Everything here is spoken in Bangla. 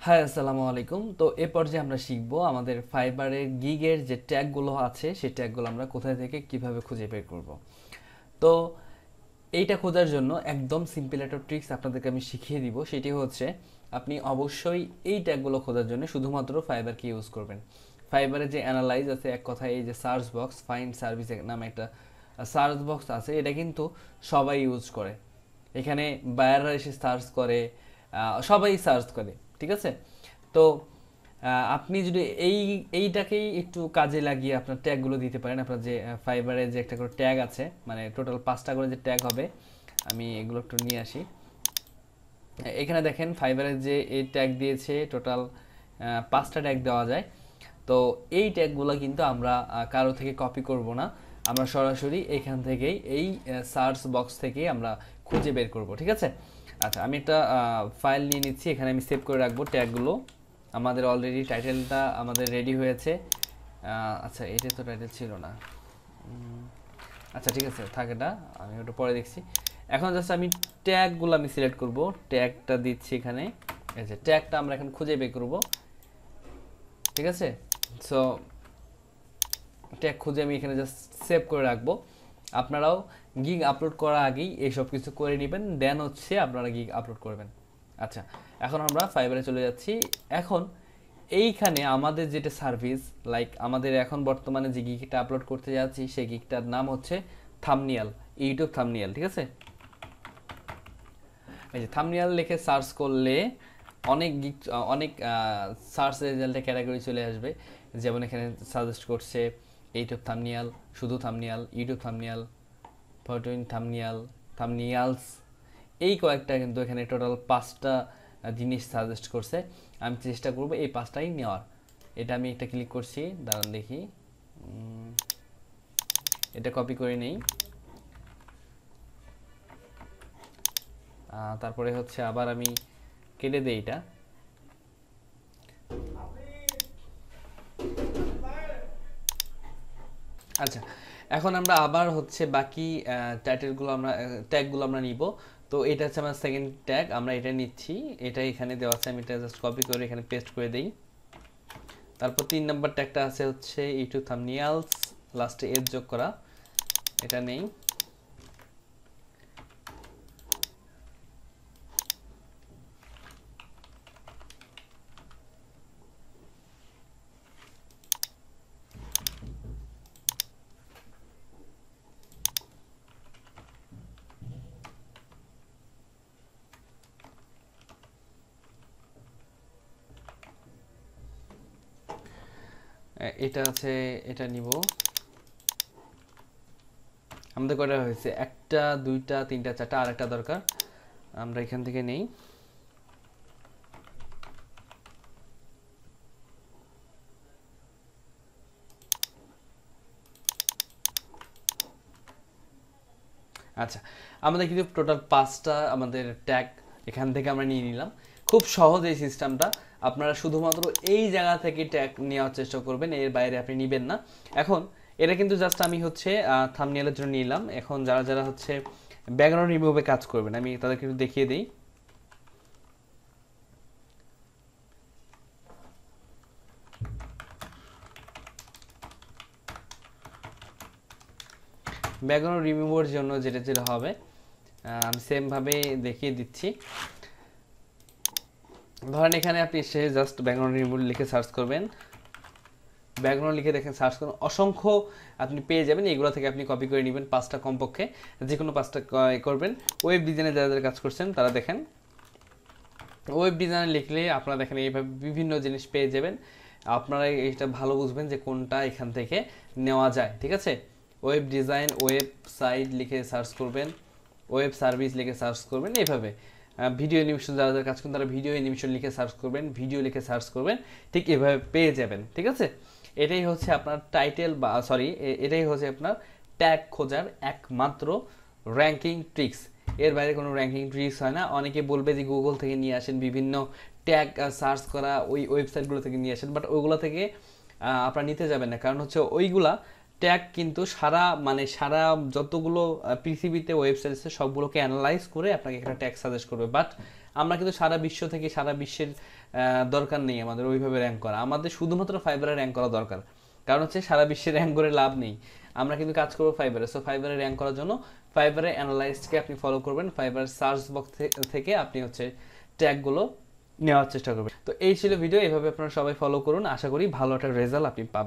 হাই আসসালামু আলাইকুম। তো এ পর্যায়ে আমরা শিখব আমাদের ফাইবারের গিগের যে ট্যাগগুলো আছে সেই ট্যাগগুলো আমরা কোথায় থেকে কিভাবে খুঁজে বের করব। তো এইটা খোঁজার জন্য একদম সিম্পল একটা ট্রিক্স আপনাদেরকে আমি শিখিয়ে দিব। সেটি হচ্ছে আপনি অবশ্যই এই ট্যাগগুলো খোঁজার জন্য শুধুমাত্র ফাইবারকে ইউজ করবেন। ফাইবারের যে অ্যানালাইজ আছে, এক কথায় এই যে সার্চ বক্স, ফাইন্ড সার্ভিস নামে একটা সার্চ বক্স আছে, এটা কিন্তু সবাই ইউজ করে। এখানে বায়াররা এসে সার্চ করে, সবাই সার্চ করে, ঠিক আছে? তো আপনি যদি এইটাকেই একটু কাজে লাগিয়ে আপনার ট্যাগগুলো দিতে পারেন। আপনার যে ফাইবারে যে একটা করে ট্যাগ আছে, মানে টোটাল 5টা করে যে ট্যাগ হবে, আমি এগুলো একটু নিয়ে আসি। এখানে দেখেন ফাইবারের যে এই ট্যাগ দিয়েছে, টোটাল 5টা ট্যাগ দেওয়া যায়। তো এই ট্যাগগুলো কিন্তু আমরা কারো থেকে কপি করব না, আমরা সরাসরি এখান থেকেই এই সার্চ বক্স থেকেই আমরা খুঁজে বের করব, ঠিক আছে? আচ্ছা, আমি একটা ফাইল নিয়ে নিচ্ছি, এখানে আমি সেভ করে রাখবো ট্যাগগুলো। আমাদের অলরেডি টাইটেলটা আমাদের রেডি হয়েছে। আচ্ছা, এটা তো টাইটেল ছিল না। আচ্ছা ঠিক আছে, থাক, এটা আমি ওটা পরে দেখছি। এখন জাস্ট আমি ট্যাগগুলো আমি সিলেক্ট করব, ট্যাগটা দিচ্ছি এখানে। এই যে ট্যাগটা আমরা এখন খুঁজে বের করব, ঠিক আছে? সো ট্যাগ খুঁজে আমি এখানে জাস্ট সেভ করে রাখবো। আপনারাও গিগ আপলোড করার আগেই এইসব কিছু করে নেবেন, দেন হচ্ছে আপনারা গিগ আপলোড করবেন। আচ্ছা, এখন আমরা ফাইবারে চলে যাচ্ছি। এখন এইখানে আমাদের যেটা সার্ভিস, লাইক আমাদের এখন বর্তমানে যে গিগটা আপলোড করতে যাচ্ছি সেই গিগটার নাম হচ্ছে থাম্বনেল, ইউটিউব থাম্বনেল, ঠিক আছে? এই যে থাম্বনেল লিখে সার্চ করলে অনেক গিগ, অনেক সার্চ রেজাল্টে ক্যাটাগরি চলে আসবে। যেমন এখানে সাজেস্ট করছে ইউটিউব থাম্বনেল, শুধু থাম্বনেল, ইউটিউব থাম্বনেল, ফটোইন থাম্বনেল, থাম্বনেলস, এই কয়েকটা কিন্তু এখানে টোটাল 5টা জিনিস সাজেস্ট করছে। আমি চেষ্টা করব এই 5টাই নেওয়ার। এটা আমি একটা ক্লিক করছি, দাঁড়ান দেখি, এটা কপি করে নেই। তারপরে হচ্ছে আবার আমি কেটে দেই এটা। আচ্ছা, এখন আমরা আবার হচ্ছে বাকি টাইটেলগুলো আমরা ট্যাগগুলো আমরা নিব। তো এটা হচ্ছে আমার সেকেন্ড ট্যাগ, আমরা এটা নিচ্ছি। এটা এখানে দেওয়া আছে, আমি এটা জাস্ট কপি করে এখানে পেস্ট করে দেই। তারপর 3 নম্বর ট্যাগটা আছে হচ্ছে ইউটিউব থাম্বনেলস, লাস্টে এজ যোগ করা, এটা নেই। এটা আছে, এটা নিব। আমাদের কয়টা হয়েছে? 1টা 2টা 3টা 4টা, আর একটা দরকার, আমরা এখান থেকে নেই। আচ্ছা, আমাদের কিন্তু টোটাল 5টা আমাদের ট্যাগ এখান থেকে আমরা নিয়ে নিলাম। খুব সহজ এই সিস্টেমটা, আপনারা শুধুমাত্র এই জায়গা থেকে ট্যাগ নেওয়ার চেষ্টা করবেন, এর বাইরে আপনি নেবেন না। এখন এটা কিন্তু জাস্ট আমি হচ্ছে থাম্বনেলের জন্য নিলাম। এখন যারা যারা হচ্ছে ব্যাকগ্রাউন্ড রিমুভে কাজ করবেন, আমি তাদেরকে একটু দেখিয়ে দিই। ব্যাকগ্রাউন্ড রিমুভের জন্য যেটা যেটা হবে আমি সেমভাবে দেখিয়ে দিচ্ছি। ধরেন এখানে আপনি এসে জাস্ট ব্যাকগ্রাউন্ড রিমুভ লিখে সার্চ করবেন, ব্যাকগ্রাউন্ড লিখে দেখেন সার্চ করুন, অসংখ্য আপনি পেয়ে যাবেন। এইগুলো থেকে আপনি কপি করে নেবেন 5টা, কমপক্ষে যে কোনো 5টা করবেন। ওয়েব ডিজাইনে যারা যারা কাজ করছেন তারা দেখেন, ওয়েব ডিজাইনে লিখলে আপনারা দেখেন এইভাবে বিভিন্ন জিনিস পেয়ে যাবেন। আপনারা এটা ভালো বুঝবেন যে কোনটা এখান থেকে নেওয়া যায়, ঠিক আছে? ওয়েব ডিজাইন, ওয়েবসাইট লিখে সার্চ করবেন, ওয়েব সার্ভিস লিখে সার্চ করবেন, এইভাবে। ভিডিও অ্যানিমেশন যারা যারা কাজ করেন তারা ভিডিও অ্যানিমেশন লিখে সার্চ করবেন, ভিডিও লিখে সার্চ করবেন, ঠিক এভাবে পেয়ে যাবেন, ঠিক আছে? এটাই হচ্ছে আপনার টাইটেল, বা সরি, এটাই হচ্ছে আপনার ট্যাগ খোঁজার একমাত্র র্যাঙ্কিং ট্রিক্স। এর বাইরে কোনো র্যাঙ্কিং ট্রিক্স হয় না। অনেকে বলবে যে গুগল থেকে নিয়ে আসেন, বিভিন্ন ট্যাগ সার্চ করা ওই ওয়েবসাইটগুলো থেকে নিয়ে আসেন, বাট ওইগুলো থেকে আপনারা নিতে যাবেন না। কারণ হচ্ছে ওইগুলা ট্যাগ কিন্তু সারা, মানে সারা যতগুলো পৃথিবীতে ওয়েবসাইট আছে সবগুলোকে অ্যানালাইজ করে আপনাকে একটা ট্যাগ সাজেস্ট করবে। বাট আমরা কিন্তু সারা বিশ্ব থেকে সারা বিশ্বের দরকার নেই আমাদের ওইভাবে র্যাঙ্ক করা, আমাদের শুধুমাত্র ফাইবারে র্যাঙ্ক করা দরকার। কারণ হচ্ছে সারা বিশ্বে র্যাঙ্ক করে লাভ নেই, আমরা কিন্তু কাজ করবো ফাইবারে। সো ফাইবারে র্যাঙ্ক করার জন্য ফাইবারে অ্যানালাইস্টকে আপনি ফলো করবেন, ফাইবার সার্চ বক্স থেকে আপনি হচ্ছে ট্যাগগুলো নেওয়ার চেষ্টা করবেন। তো এই ছিল ভিডিও, এইভাবে আপনারা সবাই ফলো করুন, আশা করি ভালো একটা রেজাল্ট আপনি পাবেন।